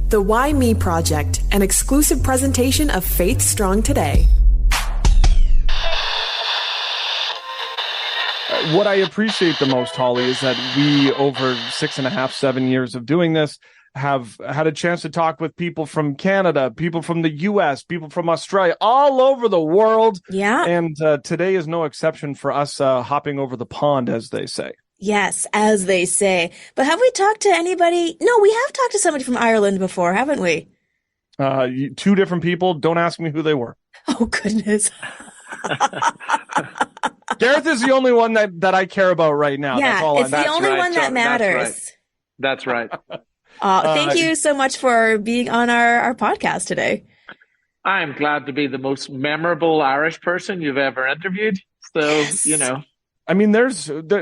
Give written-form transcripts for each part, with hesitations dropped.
The Why Me Project, an exclusive presentation of Faith Strong Today. What I appreciate the most, Hollie, is that we, over 6.5, 7 years of doing this, have had a chance to talk with people from Canada, people from the US, people from Australia, all over the world. Yeah. And today is no exception for us hopping over the pond, as they say. Yes, as they say. But have we talked to anybody? No, we have talked to somebody from Ireland before, haven't we? Two different people. Don't ask me who they were. Oh, goodness. Gareth is the only one that I care about right now. Yeah, that's all. it's the only one that matters. That's right. Thank you so much for being on our podcast today. I'm glad to be the most memorable Irish person you've ever interviewed. So, Yes. you know. I mean,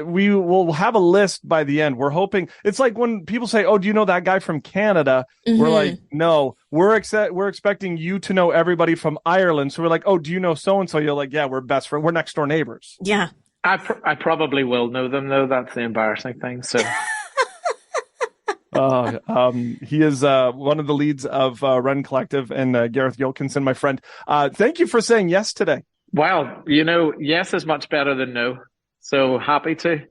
we will have a list by the end. We're hoping it's like when people say, "Oh, do you know that guy from Canada?" Mm-hmm. We're like, "No, we're expecting you to know everybody from Ireland." So we're like, "Oh, do you know so and so?" You're like, "Yeah, we're best friends. We're next door neighbors." Yeah. I probably will know them, though. That's the embarrassing thing. So, he is one of the leads of Rend Collective, and Gareth Gilkeson, my friend. Thank you for saying yes today. well, you know, yes is much better than no. So happy to.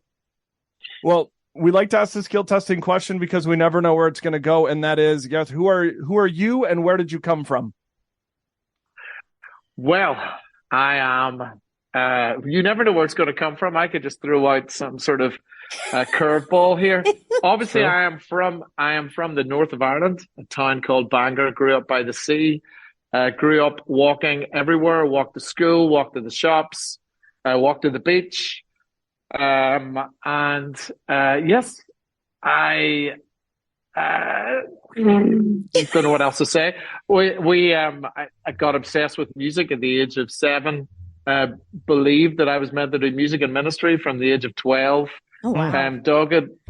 Well, we like to ask the skill testing question because we never know where it's going to go, and that is, Gareth, who are you, and where did you come from? Well, I am. You never know where it's going to come from. I could just throw out some sort of curveball here. Obviously, Sure. I am from the north of Ireland, a town called Bangor. Grew up by the sea. Grew up walking everywhere. Walked to school. Walked to the shops. Walked to the beach. Yes, I don't know what else to say. I got obsessed with music at the age of 7. Believed that I was meant to do music and ministry from the age of 12. Oh, wow.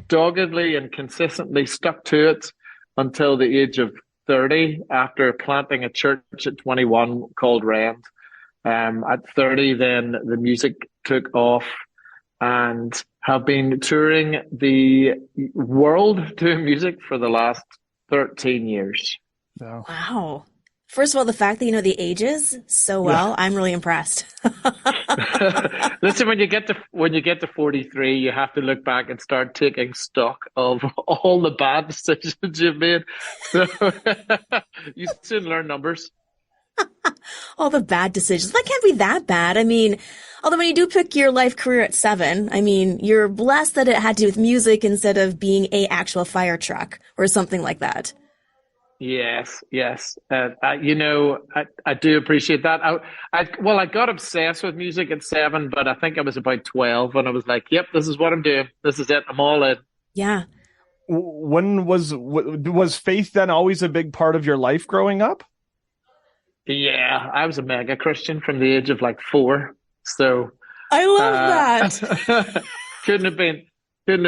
Doggedly and consistently stuck to it until the age of 30, after planting a church at 21 called Rend. At 30, then the music took off, and have been touring the world doing music for the last 13 years. So. Wow. First of all, the fact that you know the ages so well, I'm really impressed. Listen, when you get to 43, you have to look back and start taking stock of all the bad decisions you've made. So you soon learn numbers. All the bad decisions. That can't be that bad. I mean, although when you do pick your life career at 7, I mean, you're blessed that it had to do with music instead of being a actual fire truck or something like that. Yes. You know, I do appreciate that. I got obsessed with music at 7, but I think I was about 12 when I was like, "Yep, this is what I'm doing. This is it. I'm all in." Yeah. When was faith then always a big part of your life growing up? Yeah, I was a mega Christian from the age of like 4. So I love that. couldn't have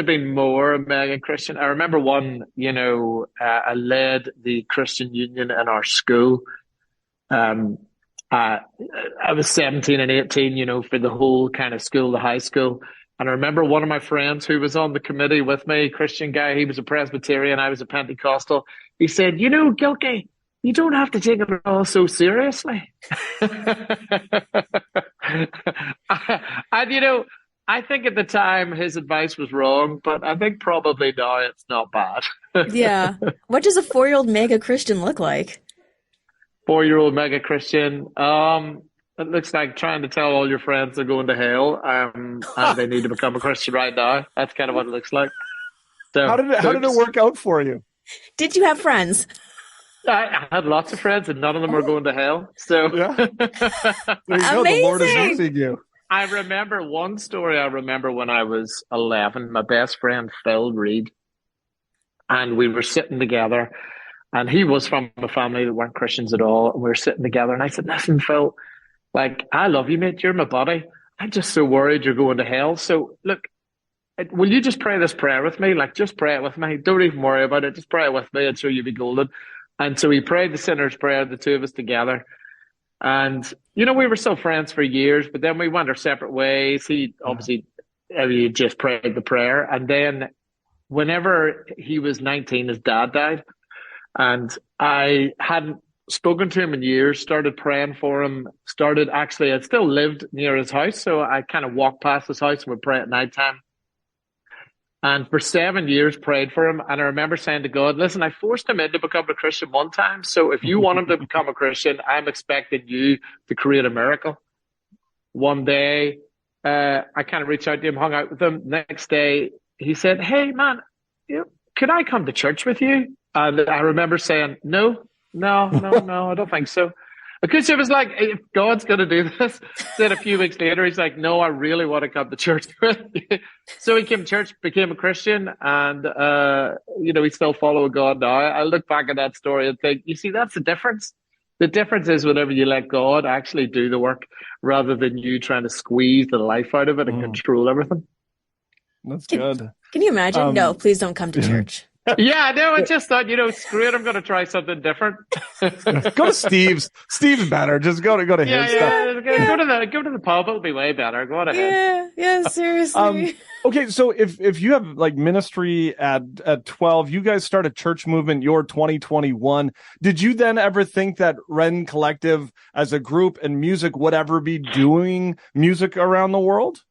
been more a mega Christian. I remember I led the Christian Union in our school. I was 17 and 18, for the whole kind of school, the high school. And I remember one of my friends who was on the committee with me, Christian guy, he was a Presbyterian, I was a Pentecostal. He said, Gilkey, you don't have to take it all so seriously. I think at the time his advice was wrong, but I think probably now it's not bad. Yeah. What does a 4-year-old mega Christian look like? 4-year-old mega Christian. It looks like trying to tell all your friends they're going to hell, and they need to become a Christian right now. That's kind of what it looks like. So, How did it work out for you? Did you have friends? I had lots of friends, and none of them were going to hell. So, Yeah. There you go. The Lord is Amazing. using you. I remember one story. I remember when I was 11, my best friend Phil Reed, and we were sitting together, and he was from a family that weren't Christians at all. And we were sitting together, and I said, "Listen, Phil, like, I love you, mate. You're my buddy. I'm just so worried you're going to hell. So, look, will you just pray this prayer with me? Like, just pray it with me. Don't even worry about it. Just pray it with me. I'm sure you'll be golden." And so we prayed the sinner's prayer, the two of us together. And, we were still friends for years, but then we went our separate ways. He obviously just prayed the prayer. And then whenever he was 19, his dad died. And I hadn't spoken to him in years, started praying for him, I still lived near his house. So I kind of walked past his house and would pray at nighttime. And for 7 years prayed for him. And I remember saying to God, listen, I forced him in to become a Christian one time. So if you want him to become a Christian, I'm expecting you to create a miracle. One day, I kind of reached out to him, hung out with him. Next day, he said, hey, man, could I come to church with you? And I remember saying, no, I don't think so. Because it was like, if God's going to do this, then a few weeks later, he's like, no, I really want to come to church with you. So he came to church, became a Christian, and, he's still following God now. I look back at that story and think, you see, that's the difference. The difference is whenever you let God actually do the work rather than you trying to squeeze the life out of it and control everything. That's good. Can you imagine? No, please don't come to church. Yeah, no, I just thought, screw it, I'm going to try something different. Go to Steve's. Steve's better. Just go to his stuff. Go to the pub. It'll be way better. Go on ahead. Yeah, seriously. Okay, so if you have like ministry at 12, you guys started church movement, your 2021. Did you then ever think that Rend Collective as a group and music would ever be doing music around the world?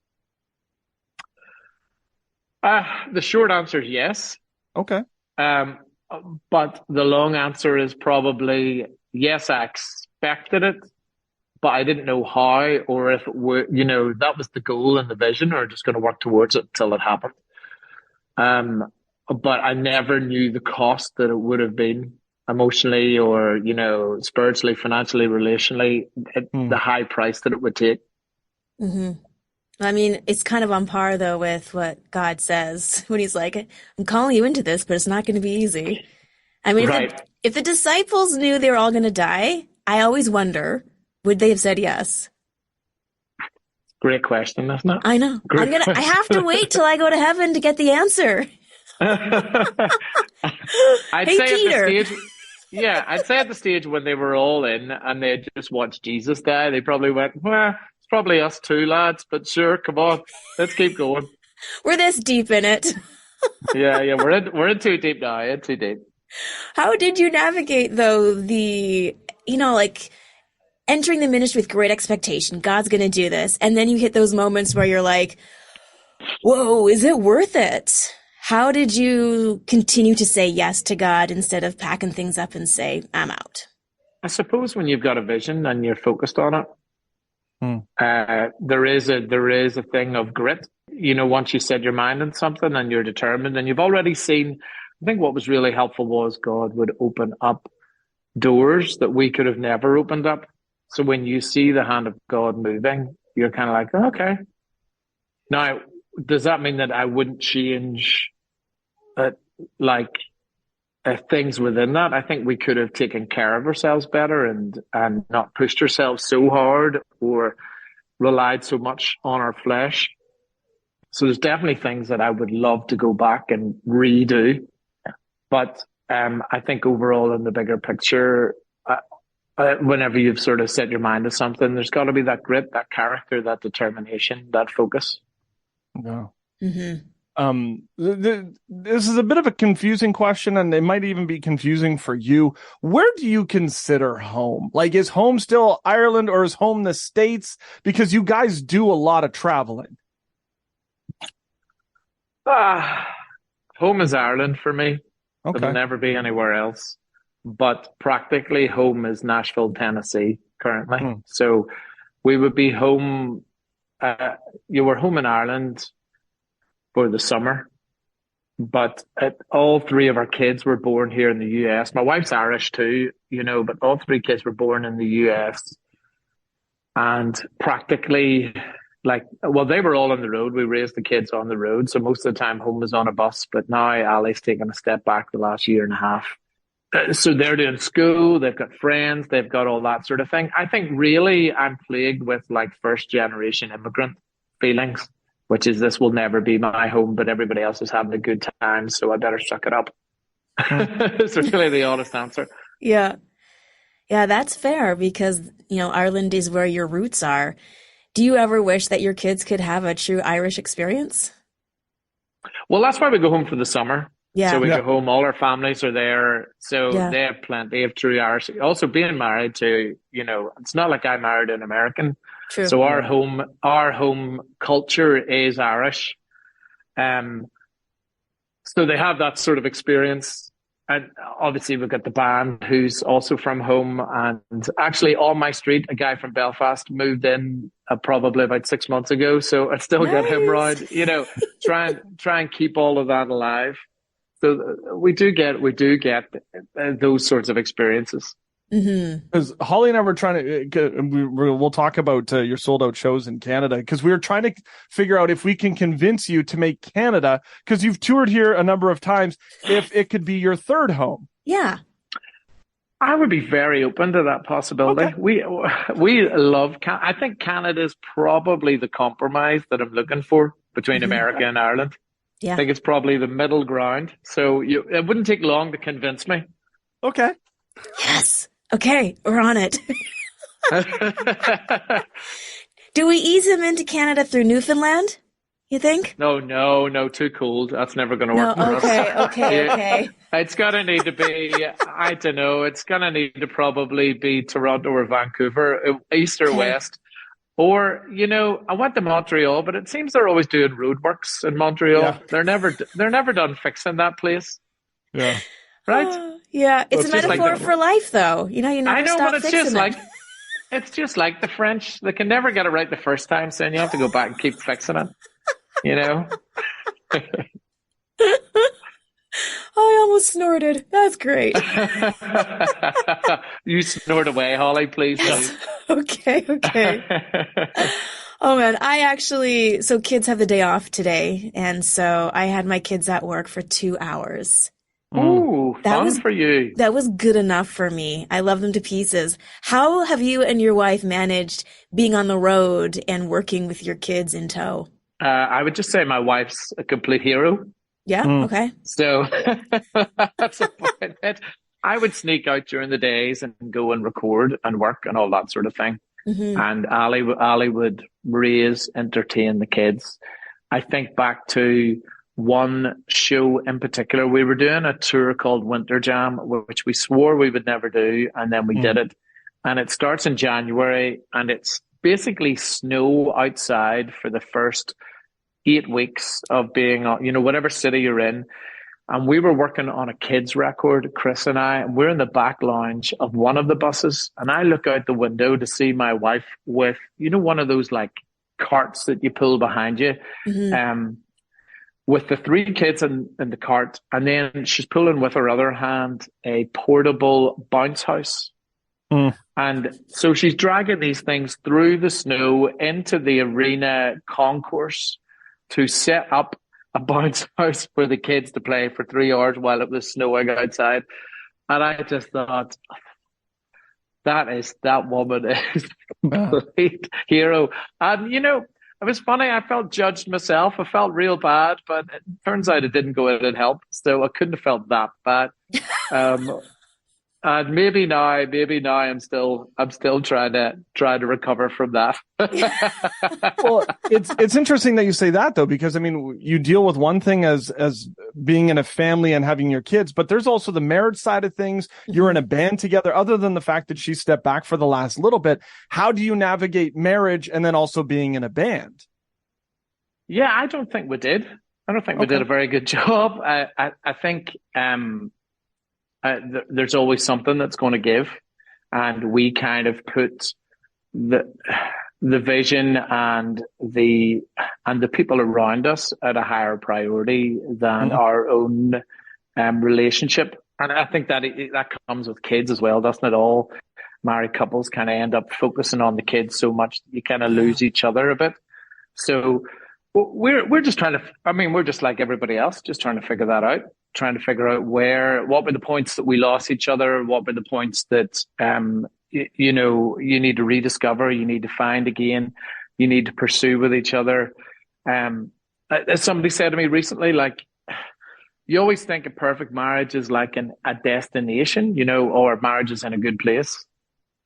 The short answer is yes. Okay. But the long answer is probably yes, I expected it, but I didn't know how or if it would, that was the goal and the vision or just going to work towards it till it happened. But I never knew the cost that it would have been emotionally or, spiritually, financially, relationally, the high price that it would take. Mm-hmm. I mean, it's kind of on par, though, with what God says when he's like, I'm calling you into this, but it's not going to be easy. I mean, if the disciples knew they were all going to die, I always wonder, would they have said yes? Great question, isn't it? I know. I have to wait till I go to heaven to get the answer. I'd say at the stage when they were all in and they had just watched Jesus die, they probably went, well, probably us too, lads, but sure, come on, let's keep going. We're this deep in it. yeah, we're in too deep now, in too deep. How did you navigate, though, entering the ministry with great expectation, God's going to do this, and then you hit those moments where you're like, whoa, is it worth it? How did you continue to say yes to God instead of packing things up and say, I'm out? I suppose when you've got a vision and you're focused on it, there is a thing of grit. Once you set your mind on something and you're determined and you've already seen, I think what was really helpful was God would open up doors that we could have never opened up. So when you see the hand of God moving, you're kind of like, oh, okay. Now, does that mean that I wouldn't change things within that? I think we could have taken care of ourselves better and not pushed ourselves so hard or relied so much on our flesh. So there's definitely things that I would love to go back and redo. But I think overall in the bigger picture, whenever you've sort of set your mind to something, there's got to be that grit, that character, that determination, that focus. Yeah. Mm-hmm. This is a bit of a confusing question, and it might even be confusing for you. Where do you consider home? Like, is home still Ireland or is home the States? Because you guys do a lot of traveling. Home is Ireland for me. Okay. It'll never be anywhere else. But practically home is Nashville, Tennessee currently. So we would be home. You were home in Ireland for the summer, but all three of our kids were born here in the US. My wife's Irish too, but all three kids were born in the US. And practically, they were all on the road. We raised the kids on the road. So most of the time home was on a bus, but now Ali's taken a step back the last year and a half. So they're doing school, they've got friends, they've got all that sort of thing. I think really I'm plagued with first generation immigrant feelings, which is this will never be my home, but everybody else is having a good time, so I better suck it up. It's really the honest answer. Yeah. Yeah, that's fair because, Ireland is where your roots are. Do you ever wish that your kids could have a true Irish experience? Well, that's why we go home for the summer. Yeah. So we Yeah. go home, all our families are there. So Yeah. they have plenty of true Irish. Also being married to, it's not like I married an American. True. So our home culture is Irish. Um, so they have that sort of experience. And obviously we've got the band who's also from home. And actually on my street, a guy from Belfast moved in probably about 6 months ago. So I still get him Nice. around, try and keep all of that alive. So we do get those sorts of experiences. Because Holly and I were trying to, we'll talk about your sold out shows in Canada, because we were trying to figure out if we can convince you to make Canada, because you've toured here a number of times, if it could be your third home. Yeah. I would be very open to that possibility. Okay. We love I think Canada is probably the compromise that I'm looking for between America and Ireland. Yeah. I think it's probably the middle ground. So it wouldn't take long to convince me. Okay. Yes. Okay, we're on it. Do we ease him into Canada through Newfoundland, you think? No, too cold. That's never going to No, work for us. okay. It's going to need to be, I don't know, it's going to need to probably be Toronto or Vancouver, east or west. Or, I went to Montreal, but it seems they're always doing roadworks in Montreal. Yeah. They're never done fixing that place. Yeah. Right? Yeah, it's Well, a it's just metaphor like for life, though. You never I know, stop but it's fixing just it. like it's just like the French. They can never get it right the first time, so you have to go back and keep fixing it. I almost snorted. That's great. You snort away, Holly, please. Okay. Oh man, so kids have the day off today, and so I had my kids at work for 2 hours. Ooh, fun for you. That was good enough for me. I love them to pieces. How have you and your wife managed being on the road and working with your kids in tow? I would just say my wife's a complete hero. Yeah? Okay. So that's about it. I would sneak out during the days and go and record and work and all that sort of thing. And Ali would raise, entertain the kids. I think back to one show in particular. We were doing a tour called Winter Jam, which we swore we would never do, and then we did it. And it starts in January, and it's basically snow outside for the first 8 weeks of being on, whatever city you're in. And we were working on a kids record, Chris and I, and we're in the back lounge of one of the buses. And I look out the window to see my wife with, one of those like carts that you pull behind you, with the 3 kids in the cart. And then she's pulling with her other hand a portable bounce house. And so she's dragging these things through the snow into the arena concourse to set up a bounce house for the kids to play for 3 hours while it was snowing outside. And I just thought, that woman is a complete hero. And, it was funny. I felt judged myself. I felt real bad, but it turns out it didn't go in and help. So I couldn't have felt that bad. And maybe now I'm still trying to recover from that. Well, it's interesting that you say that, though, because I mean, you deal with one thing as being in a family and having your kids, but there's also the marriage side of things. You're in a band together. Other than the fact that she stepped back for the last little bit, how do you navigate marriage and then also being in a band? Yeah, I don't think we did. We did a very good job. I think there's always something that's going to give, and we kind of put the vision and the people around us at a higher priority than our own relationship. And I think that comes with kids as well, doesn't it? All married couples kind of end up focusing on the kids so much that you kind of lose each other a bit. So we're just we're just like everybody else, just trying to figure that out. Trying to figure out what were the points that we lost each other, what were the points that you need to rediscover, you need to find again, you need to pursue with each other. As somebody said to me recently, like, you always think a perfect marriage is like a destination, or marriage is in a good place.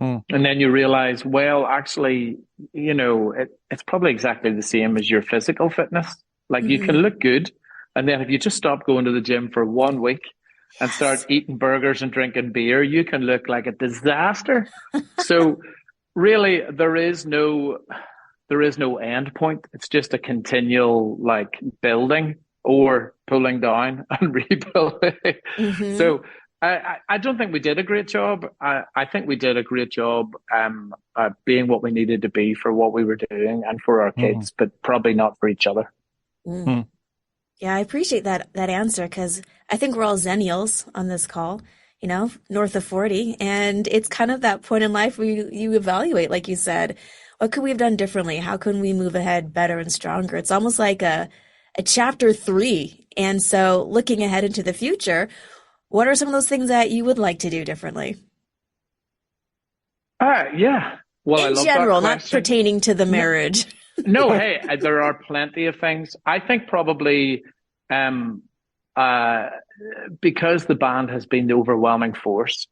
And then you realize, well, actually, it's probably exactly the same as your physical fitness. Like, you can look good, And then if you just stop going to the gym for 1 week and start eating burgers and drinking beer, you can look like a disaster. So really, there is no end point. It's just a continual like building or pulling down and rebuilding. Mm-hmm. So I don't think we did a great job. I think we did a great job being what we needed to be for what we were doing and for our kids, but probably not for each other. Mm. Yeah, I appreciate that answer, because I think we're all Zennials on this call, you know, north of 40. And it's kind of that point in life where you evaluate, like you said, what could we have done differently? How can we move ahead better and stronger? It's almost like a chapter 3. And so looking ahead into the future, what are some of those things that you would like to do differently? Yeah. Well, in general, not pertaining to the marriage. No, hey, there are plenty of things. I think probably because the band has been the overwhelming force.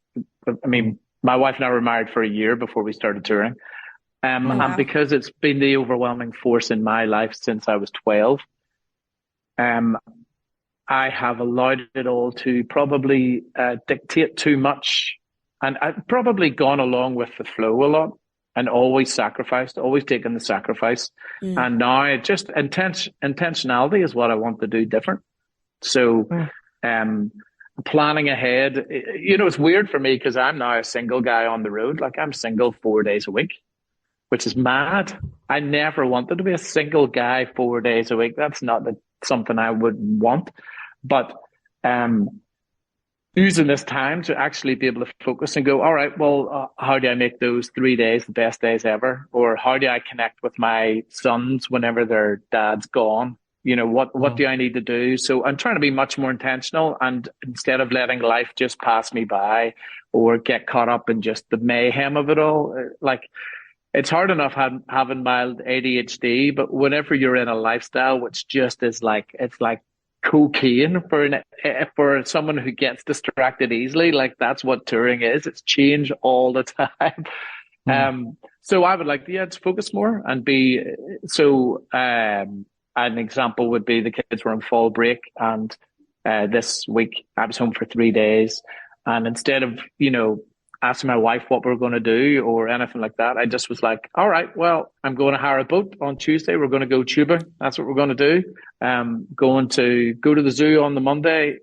I mean, my wife and I were married for a year before we started touring. And because it's been the overwhelming force in my life since I was 12, I have allowed it all to probably dictate too much. And I've probably gone along with the flow a lot and always sacrificed, always taken the sacrifice. And now just intentionality is what I want to do different. So planning ahead, you know, it's weird for me because I'm now a single guy on the road. Like I'm single 4 days a week, which is mad. I never wanted to be a single guy 4 days a week. That's not something I would want. But using this time to actually be able to focus and go, all right, well, how do I make those 3 days the best days ever? Or how do I connect with my sons whenever their dad's gone? You know, what do I need to do? So I'm trying to be much more intentional, and instead of letting life just pass me by or get caught up in just the mayhem of it all, like it's hard enough having mild ADHD, but whenever you're in a lifestyle which just is like, it's like cocaine for someone who gets distracted easily, like that's what touring is. It's change all the time. So I would like to focus more and be so. An example would be the kids were on fall break, and this week I was home for 3 days, and instead of asking my wife what we're going to do or anything like that, I just was like, all right, well, I'm going to hire a boat on Tuesday. We're going to go tubing. That's what we're going to do. Going to go to the zoo on the Monday,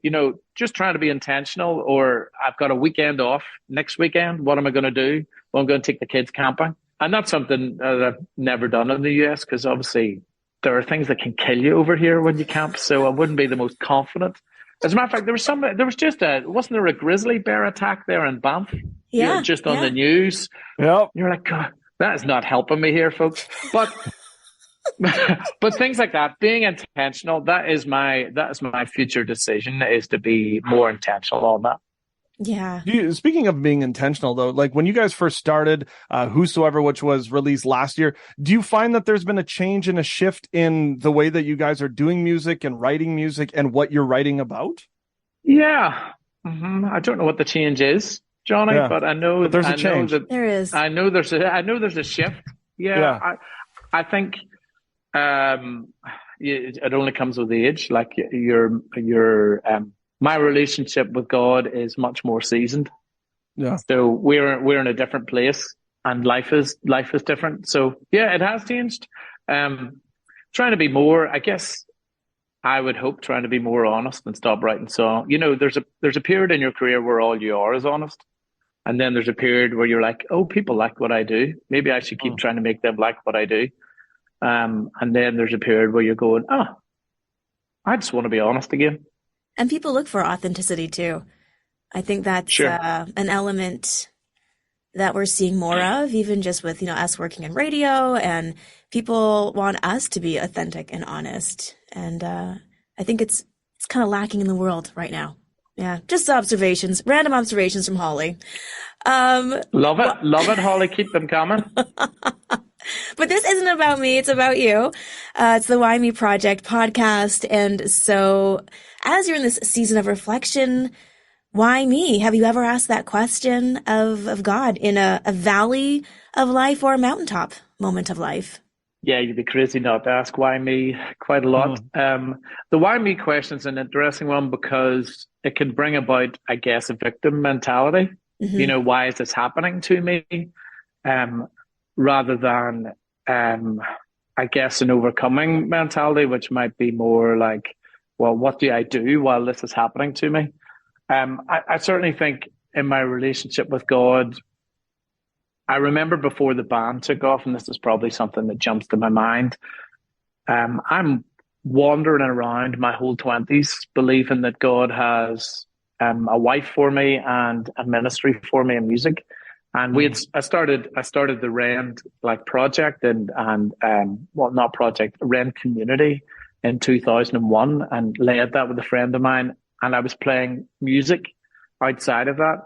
just trying to be intentional. Or I've got a weekend off next weekend. What am I going to do? Well, I'm going to take the kids camping. And that's something that I've never done in the US, because obviously there are things that can kill you over here when you camp. So I wouldn't be the most confident. As a matter of fact, wasn't there a grizzly bear attack there in Banff? Yeah. Just on the news. Yep. You're like, God, that is not helping me here, folks. But but things like that, being intentional, that is my future decision, is to be more intentional on that. Yeah. Speaking of being intentional, though, like when you guys first started, Whosoever, which was released last year, do you find that there's been a change and a shift in the way that you guys are doing music and writing music and what you're writing about? Yeah. Mm-hmm. I don't know what the change is, Johnny, but I know there's a change. There is. I know there's a shift. Yeah. I think it only comes with age. Like my relationship with God is much more seasoned. Yeah. So we're in a different place, and life is different. So yeah, it has changed. Trying to be more, I guess I would hope, trying to be more honest and stop writing songs. There's a period in your career where all you are is honest. And then there's a period where you're like, oh, people like what I do. Maybe I should keep trying to make them like what I do. And then there's a period where you're going, oh, I just want to be honest again. And people look for authenticity too. I think that's an element that we're seeing more of, even just with, us working in radio, and people want us to be authentic and honest. And I think it's kind of lacking in the world right now. Yeah, just random observations from Hollie. Love it, Hollie. Keep them coming. But this isn't about me. It's about you. It's the Why Me Project podcast. And so as you're in this season of reflection, why me? Have you ever asked that question of God in a valley of life or a mountaintop moment of life? Yeah, you'd be crazy not to ask why me quite a lot. The why me question is an interesting one because it can bring about, I guess, a victim mentality. You know, why is this happening to me? Rather than, I guess, an overcoming mentality, which might be more like, well, what do I do while this is happening to me? I certainly think in my relationship with God, I remember before the band took off, and this is probably something that jumps to my mind. I'm wandering around my whole 20s, believing that God has a wife for me and a ministry for me in music. And I started the Rend project and well, not project, Rend community in 2001, and led that with a friend of mine. And I was playing music outside of that.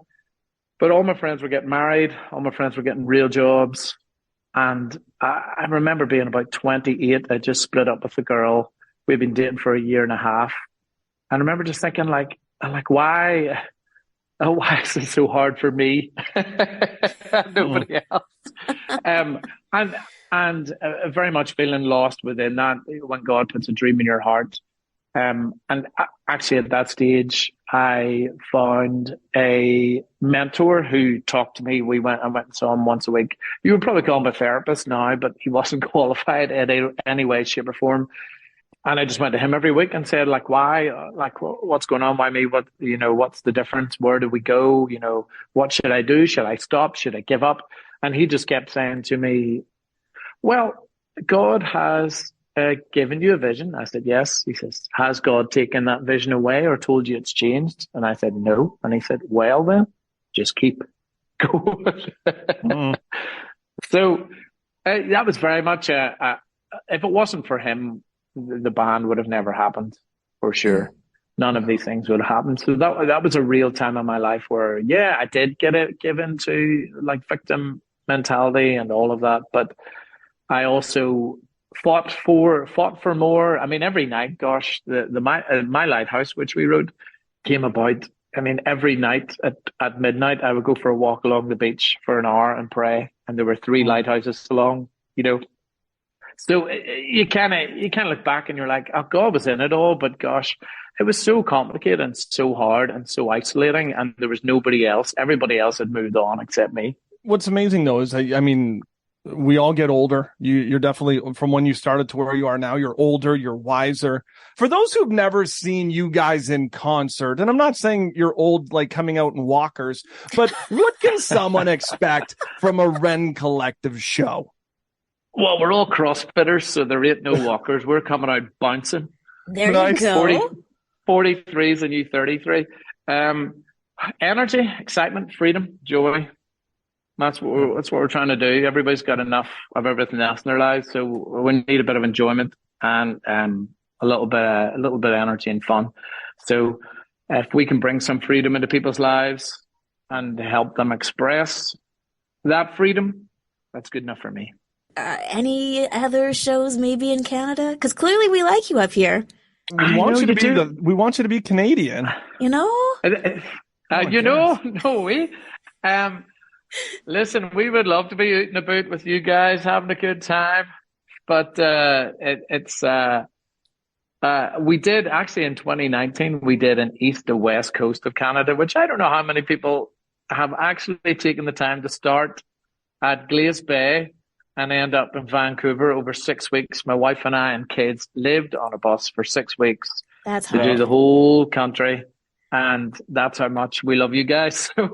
But all my friends were getting married. All my friends were getting real jobs. And I remember being about 28. I just split up with a girl. We'd been dating for a year and a half. And I remember just thinking why is it so hard for me? Nobody else. And very much feeling lost within that when God puts a dream in your heart. And actually at that stage, I found a mentor who talked to me. I went and saw him once a week. You would probably call him a therapist now, but he wasn't qualified in any way, shape or form. And I just went to him every week and said, why? What's going on? Why me? What's the difference? Where do we go? What should I do? Should I stop? Should I give up? And he just kept saying to me, well, God has given you a vision. I said, yes. He says, has God taken that vision away or told you it's changed? And I said, no. And he said, well, then just keep going. So that was very much if it wasn't for him, the band would have never happened, for sure. None of these things would have happened. So that was a real time in my life where, yeah, I did give into victim mentality and all of that, but I also fought for more. I mean, every night, gosh, my lighthouse, which we wrote, came about. I mean, every night at midnight, I would go for a walk along the beach for an hour and pray, and there were 3 lighthouses along. So you kind of look back and you're like, oh, God was in it all, but gosh, it was so complicated and so hard and so isolating, and there was nobody else. Everybody else had moved on except me. What's amazing though is, I mean, we all get older. You're definitely, from when you started to where you are now, you're older, you're wiser. For those who've never seen you guys in concert, and I'm not saying you're old, coming out in walkers, but what can someone expect from a Rend Collective show? Well, we're all CrossFitters, so there ain't no walkers. We're coming out bouncing. There you go. 43 is a new 33. Energy, excitement, freedom, joy. That's what we're trying to do. Everybody's got enough of everything else in their lives, so we need a bit of enjoyment and a little bit of energy and fun. So if we can bring some freedom into people's lives and help them express that freedom, that's good enough for me. Any other shows maybe in Canada? Because clearly we like you up here. We want you to be Canadian. No, we. Listen, we would love to be out and about with you guys, having a good time. But we did actually in 2019. We did an east to west coast of Canada, which I don't know how many people have actually taken the time to start at Glace Bay and end up in Vancouver over 6 weeks. My wife and I and kids lived on a bus for 6 weeks to do the whole country. And that's how much we love you guys. So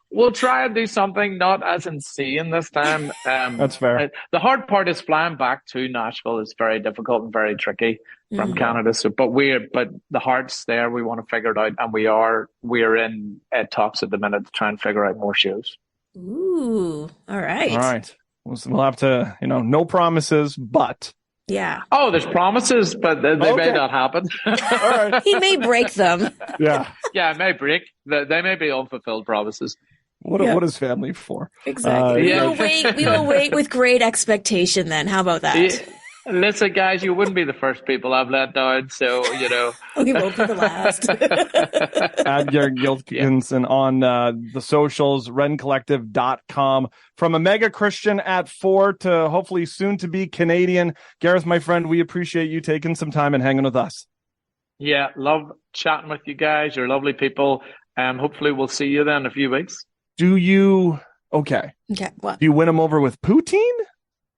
we'll try and do something not as insane this time. That's fair. The hard part is flying back to Nashville is very difficult and very tricky from Canada. So, but the heart's there. We want to figure it out, and we're in talks at the minute to try and figure out more shows. Ooh, all right. All right. We'll have to, no promises, but. Yeah. Oh, there's promises, but they may not happen. All right. He may break them. Yeah. Yeah, it may break. They may be unfulfilled promises. What is family for? Exactly. We will wait with great expectation then. How about that? Listen, guys, you wouldn't be the first people I've let down, so you know. We won't be the last. At Gareth Gilkeson on the socials, rendcollective.com. From a mega Christian at 4 to hopefully soon to be Canadian. Gareth, my friend, we appreciate you taking some time and hanging with us. Yeah, love chatting with you guys. You're lovely people. Hopefully we'll see you then in a few weeks. Do you... Okay, what? do you win him over with poutine?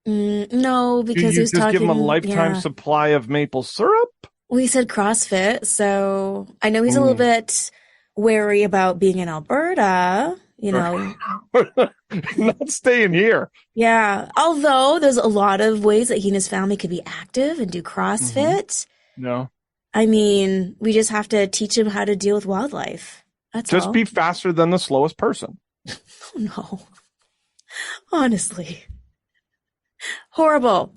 No, because you he's just talking. give him a lifetime supply of maple syrup? We said CrossFit, so I know he's a little bit wary about being in Alberta. You know, not staying here. Yeah. Although there's a lot of ways that he and his family could be active and do CrossFit. No, I mean, we just have to teach him how to deal with wildlife. That's just all. be faster than the slowest person. Oh, no. Honestly. Horrible.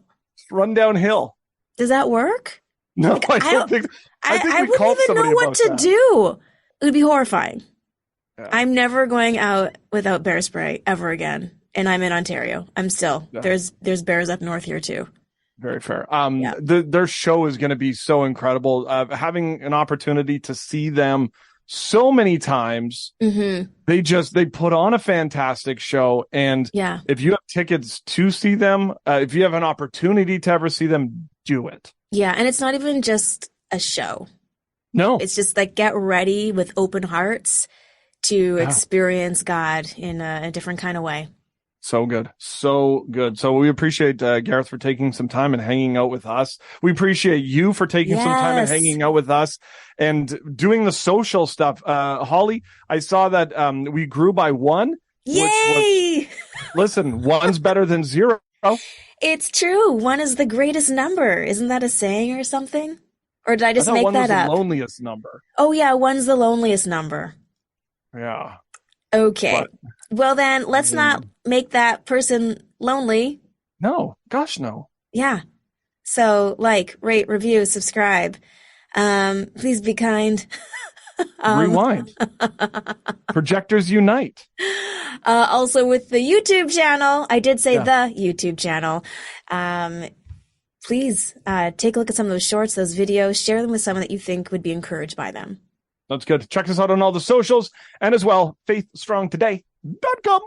Run downhill. Does that work? No, I don't think. I think we wouldn't called even somebody know what about to that. do. It would be horrifying. Yeah. I'm never going out without bear spray ever again. And I'm in Ontario. I'm still. Yeah. There's bears up north here too. Very fair. Yeah. Their show is going to be so incredible. Having an opportunity to see them so many times, they put on a fantastic show. And if you have tickets to see them, if you have an opportunity to ever see them, do it. Yeah, and it's not even just a show. No, it's just like get ready with open hearts to experience God in a different kind of way. So good. So good. So we appreciate Gareth for taking some time and hanging out with us. We appreciate you for taking some time and hanging out with us and doing the social stuff. Holly, I saw that we grew by 1. Yay! Listen, 1's better than 0. It's true. 1 is the greatest number. Isn't that a saying or something? Or did I just make 1 that was up? The loneliest number. Oh yeah, 1's the loneliest number. Yeah. Okay. Well then, let's not make that person lonely. No. Gosh, no. Yeah. So, like, rate, review, subscribe. Please be kind. Rewind. Projectors unite. Also with the YouTube channel. I did say the YouTube channel. Please take a look at some of those shorts, those videos. Share them with someone that you think would be encouraged by them. That's good. Check us out on all the socials and as well, faithstrongtoday.com.